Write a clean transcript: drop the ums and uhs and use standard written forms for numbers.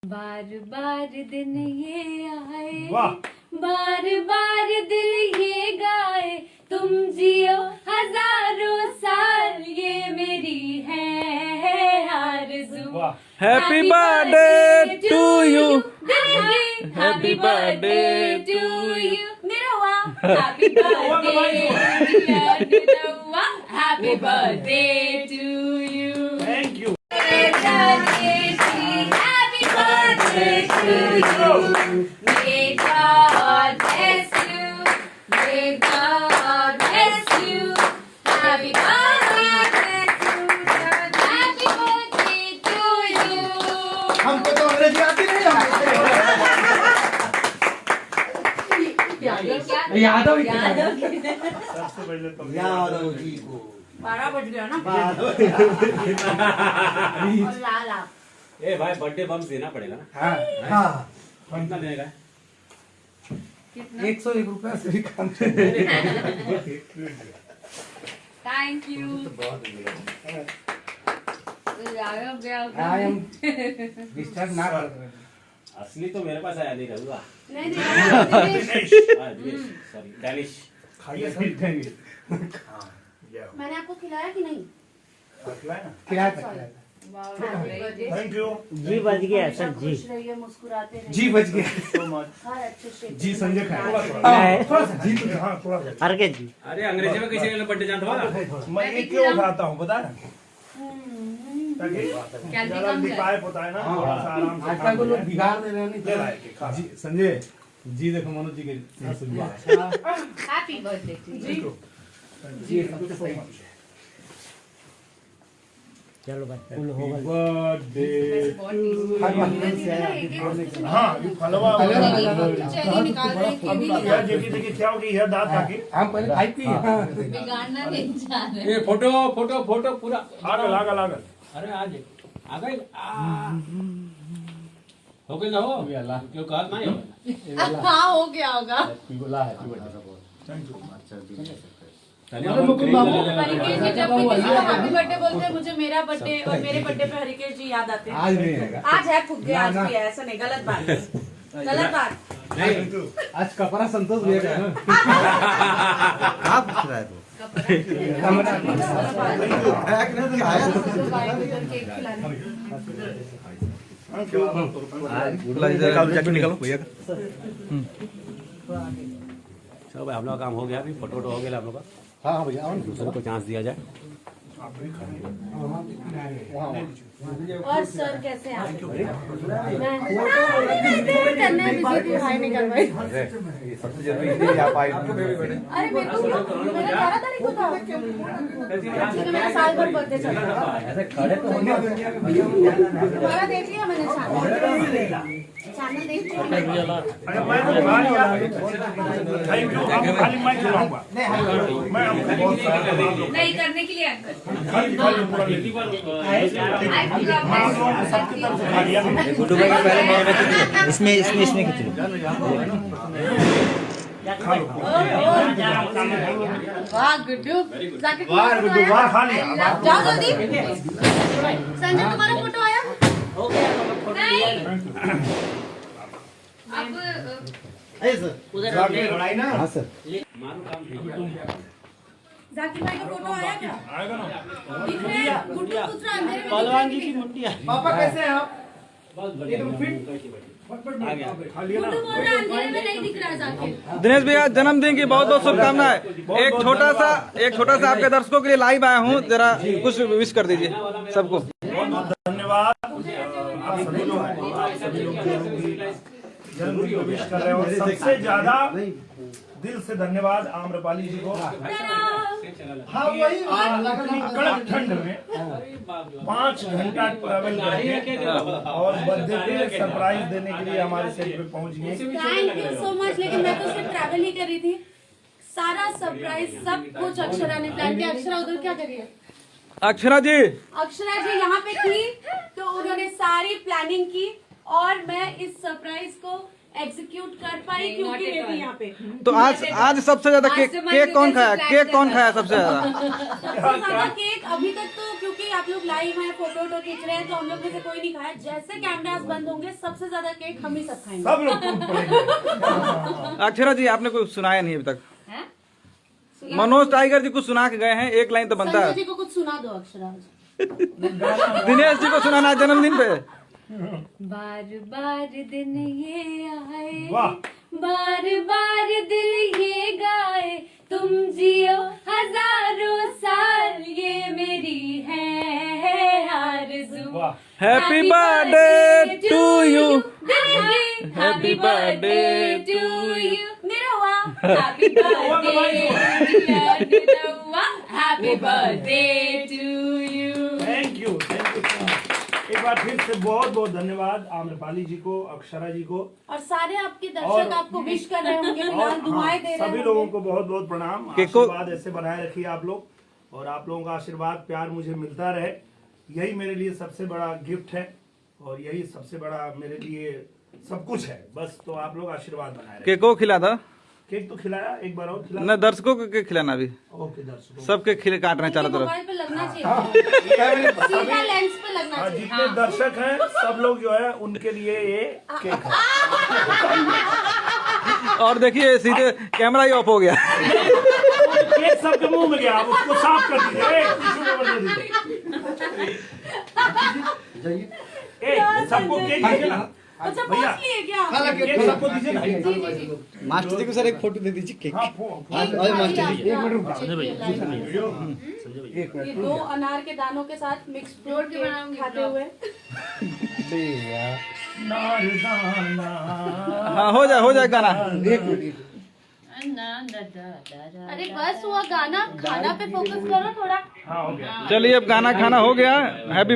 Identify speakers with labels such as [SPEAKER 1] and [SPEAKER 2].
[SPEAKER 1] बार बार दिन ये आए, बार बार दिल ये गाए, तुम जियो हजारों साल, ये मेरी है आरज़ू।
[SPEAKER 2] Happy birthday to you,
[SPEAKER 1] happy birthday to you Nirahua, happy birthday happy birthday to you.
[SPEAKER 3] Thank you.
[SPEAKER 1] May God bless you. May God bless you. Happy birthday to you. Happy birthday to you.
[SPEAKER 3] हमको तो अंग्रेजी आती नहीं है।
[SPEAKER 1] यादव
[SPEAKER 3] सबसे पहले तो यादव जी को
[SPEAKER 1] 12 बज गया ना। और लाल आप
[SPEAKER 4] ए भाई बर्थडे बम देना पड़ेगा ना।
[SPEAKER 3] हाँ हाँ
[SPEAKER 4] कितना देगा?
[SPEAKER 3] 101 रुपया से भी कम।
[SPEAKER 1] Thank you.
[SPEAKER 3] I am disturb ना कर।
[SPEAKER 4] असली तो मेरे पास आया नहीं रहूंगा।
[SPEAKER 1] नहीं
[SPEAKER 4] सॉरी डैनिश।
[SPEAKER 3] खाइए सब देंगे।
[SPEAKER 1] मैंने आपको खिलाया कि नहीं?
[SPEAKER 3] खिलाया। Thank you.
[SPEAKER 5] जी बच गया सर जी।
[SPEAKER 1] खुश रहिए, मुस्कुराते रहिए।
[SPEAKER 3] जी बच गया।
[SPEAKER 1] हर अच्छे से
[SPEAKER 3] जी संजय खाए।
[SPEAKER 5] थोड़ा
[SPEAKER 3] सा जी तो हाँ थोड़ा सा।
[SPEAKER 5] हर के जी।
[SPEAKER 4] अरे अंग्रेजी में किसी ने बर्थडे जानता होगा?
[SPEAKER 3] मैं ये क्यों खाता हूँ बता रहा ताकि
[SPEAKER 1] कैलोरी
[SPEAKER 3] ज़्यादा
[SPEAKER 1] कम जाए।
[SPEAKER 3] दिखाई होता है ना थोड़ा सा आराम से।
[SPEAKER 6] आजकल को लोग बिगाड़ दे रहे हैं
[SPEAKER 3] ले लाए के खा।
[SPEAKER 6] जी संजय जी देखो मनोज जी के
[SPEAKER 1] हैप्पी बर्थडे टू यू।
[SPEAKER 3] जी सबसे सही।
[SPEAKER 5] चलो भाई फुल हो गया।
[SPEAKER 6] बर्थडे
[SPEAKER 3] हाँ ये फलवा
[SPEAKER 1] चेरी निकाल रहे हैं, कीवी निकाल
[SPEAKER 3] यार देखिए क्या होगी यह दांत आके
[SPEAKER 6] हम पहले खाई थी
[SPEAKER 1] बिगाड़ना नहीं चाह रहे।
[SPEAKER 4] ये फोटो फोटो फोटो पूरा
[SPEAKER 3] लागल लागल लागल।
[SPEAKER 4] अरे आज आ गए हो गए ना हो क्यों कहा नहीं हो
[SPEAKER 1] हाँ हो गया होगा।
[SPEAKER 6] पिघला है
[SPEAKER 1] हरिकेश जी जब भी किसी को हैप्पी बर्थडे बोलते हैं, मुझे मेरा बर्थडे और मेरे बर्थडे पे हरिकेश जी याद आते हैं।
[SPEAKER 6] आज नहीं है
[SPEAKER 1] आज है खुद के, आज भी है, ऐसा नहीं, गलत बात, गलत बात।
[SPEAKER 6] आज कपड़ा संतोष भैया का ना आप पूछ रहा है
[SPEAKER 2] तो निकालो भैया का।
[SPEAKER 4] चलो भाई हम लोग का काम हो गया, अभी फोटो हो गया हम लोग का।
[SPEAKER 6] हाँ हाँ भैया
[SPEAKER 4] दूसरे को चांस दिया जाए।
[SPEAKER 1] और सर कैसे हैं आप? करने में बिजी थी, हाय नहीं कर पाई।
[SPEAKER 6] सबसे जरूरी आप आए
[SPEAKER 1] अरे मेरे को मेरा 11 तारीख को था, ठीक है, मेरा साल भर बर्थडे चल रहा है।
[SPEAKER 6] ऐसे खड़े तो होंगे
[SPEAKER 1] तुम्हारा देख लिया मैंने, चैनल देख लिया।
[SPEAKER 3] अरे मैं तो खा लिया। Thank you. अब खाली मैं खिलाऊंगा। मैं आपको बहुत सारा
[SPEAKER 1] नहीं करने के लिए अंकल।
[SPEAKER 3] खाली खाली पूरा ले लीजिए। सबकी तरफ से खा लिया।
[SPEAKER 5] गुड्डू भाई के पहले मेरे में इसमें खींच
[SPEAKER 1] वाह गुड्डू,
[SPEAKER 3] वाह गुड्डू वाह खा लिया।
[SPEAKER 1] जाओ जल्दी। संजय तुम्हारा फोटो आया? नहीं। अब
[SPEAKER 3] जाके बनाई ना।
[SPEAKER 6] हाँ सर
[SPEAKER 1] जाकिर भाई का फोटो आया क्या?
[SPEAKER 3] आएगा ना।
[SPEAKER 1] दिख रहा है? गुड्डू पुत्रा अंधेरे में
[SPEAKER 5] पहलवान जी की मुंडिया।
[SPEAKER 3] पापा कैसे हैं आप? एकदम फिट। खा लिया ना।
[SPEAKER 1] गुड्डू बोल रहा है अंधेरे में नहीं दिख रहा है जाकिर।
[SPEAKER 2] दिनेश भैया जन्मदिन की बहुत बहुत शुभकामनाएं। एक छोटा सा आपके दर्शकों के लिए लाइव आया हूँ, जरा कुछ विश कर दीजिए सबको।
[SPEAKER 3] बहुत धन्यवाद। आप सभी लोग जन्मदिन को विश कर रहे हो। सबसे ज्यादा दिल से धन्यवाद आम्रपाली जी को। हाँ वही कड़क ठंड में 5 घंटा ट्रैवल करके और बर्थडे पे सरप्राइज देने के लिए हमारे सेट पे पहुंच गए।
[SPEAKER 1] Thank you so much. लेकिन मैं तो सिर्फ ट्रैवल ही कर रही थी, सारा सरप्राइज सब कुछ अक्षरा ने प्लान किया। अक्षरा उधर क्या कर रही है?
[SPEAKER 2] अक्षरा जी
[SPEAKER 1] यहाँ पे थी तो उन्होंने सारी प्लानिंग की और मैं इस सरप्राइज को एग्जीक्यूट कर पाई क्योंकि ये थी यहाँ पे।
[SPEAKER 2] तो आज सबसे ज्यादा केक कौन खाया? केक कौन खाया सबसे ज्यादा?
[SPEAKER 1] सबसे ज्यादा केक अभी तक तो क्योंकि आप लोग लाइव हैं, फोटो वोटो खींच रहे हैं, तो हम लोग में से कोई नहीं खाया। जैसे कैमरास बंद होंगे सबसे ज्यादा केक हम ही सब खाएंगे।
[SPEAKER 3] सब लोग टूट पड़ेंगे।
[SPEAKER 2] अक्षरा जी आपने कुछ सुनाया नहीं अभी तक। मनोज टाइगर जी कुछ सुना के गए हैं, एक लाइन तो बनता
[SPEAKER 1] संजय
[SPEAKER 2] है।
[SPEAKER 1] जी को कुछ सुना दो अक्षरा।
[SPEAKER 2] दिनेश जी को सुनाना है जन्मदिन पे।
[SPEAKER 1] बार बार दिन ये आए,
[SPEAKER 3] वाह।
[SPEAKER 1] बार बार दिल ये गाए, तुम जियो हजारों साल, ये मेरी है आरज़ू।
[SPEAKER 3] वाह।
[SPEAKER 2] Happy birthday to you,
[SPEAKER 1] happy birthday to you. मेरा हुआ happy birthday, happy birthday to you.
[SPEAKER 3] Thank you. एक बार फिर से बहुत बहुत धन्यवाद आम्रपाली जी को, अक्षरा जी को,
[SPEAKER 1] और सारे आपके
[SPEAKER 3] और-
[SPEAKER 1] दर्शक आपको विश कर रहे होंगे, फिलहाल दुआएं दे रहे
[SPEAKER 3] सभी
[SPEAKER 1] होंगे।
[SPEAKER 3] लोगों को बहुत बहुत प्रणाम।
[SPEAKER 2] केक को-
[SPEAKER 3] आशीर्वाद ऐसे बनाए रखिए आप लोग, और आप लोगों का आशीर्वाद प्यार मुझे मिलता रहे। यही मेरे लिए सबसे बड़ा गिफ्ट है, और यही सबसे बड़ा मेरे लिए सब कुछ है। बस तो आप लोग आशीर्वाद बनाए रखें।
[SPEAKER 2] केक को खिला था?
[SPEAKER 3] केक तो खिलाया, एक बार और खिला।
[SPEAKER 2] न दर्शकों को केक खिलाना अभी।
[SPEAKER 3] ओके दर्शकों,
[SPEAKER 2] सबके खिले काट रहे हैं चारों तरफ।
[SPEAKER 1] मोबाइल पे लगना चाहिए, सीधा लेंस पे लगना
[SPEAKER 3] हाँ,
[SPEAKER 1] चाहिए।
[SPEAKER 3] जितने दर्शक हैं सब लोग जो है उनके लिए ये केक है।
[SPEAKER 2] और देखिए सीधे कैमरा ही ऑफ हो गया।
[SPEAKER 3] केक सबके मुंह में गया, आप उसको साफ कर दीजिए। टिश्यू पेपर दे दीजिए। ए, सबको केक दीजिए ना।
[SPEAKER 1] अच्छा
[SPEAKER 3] भैया,
[SPEAKER 1] पहुंच लिए क्या?
[SPEAKER 3] केक सबको दीजिए ना।
[SPEAKER 1] जी जी जी।
[SPEAKER 6] मास्टर जी को सर एक फोटो दे दीजिए केक।
[SPEAKER 3] हाँ,
[SPEAKER 6] मास्टर जी
[SPEAKER 1] ये 2 अनार के दानों के साथ मिक्स फ्रूट के खाते हुए।
[SPEAKER 2] हाँ हो जाए गाना।
[SPEAKER 1] अरे बस हुआ गाना, खाना पे फोकस करो थोड़ा।
[SPEAKER 3] हाँ, हो गया।
[SPEAKER 2] चलिए अब गाना खाना हो गया। Happy birthday.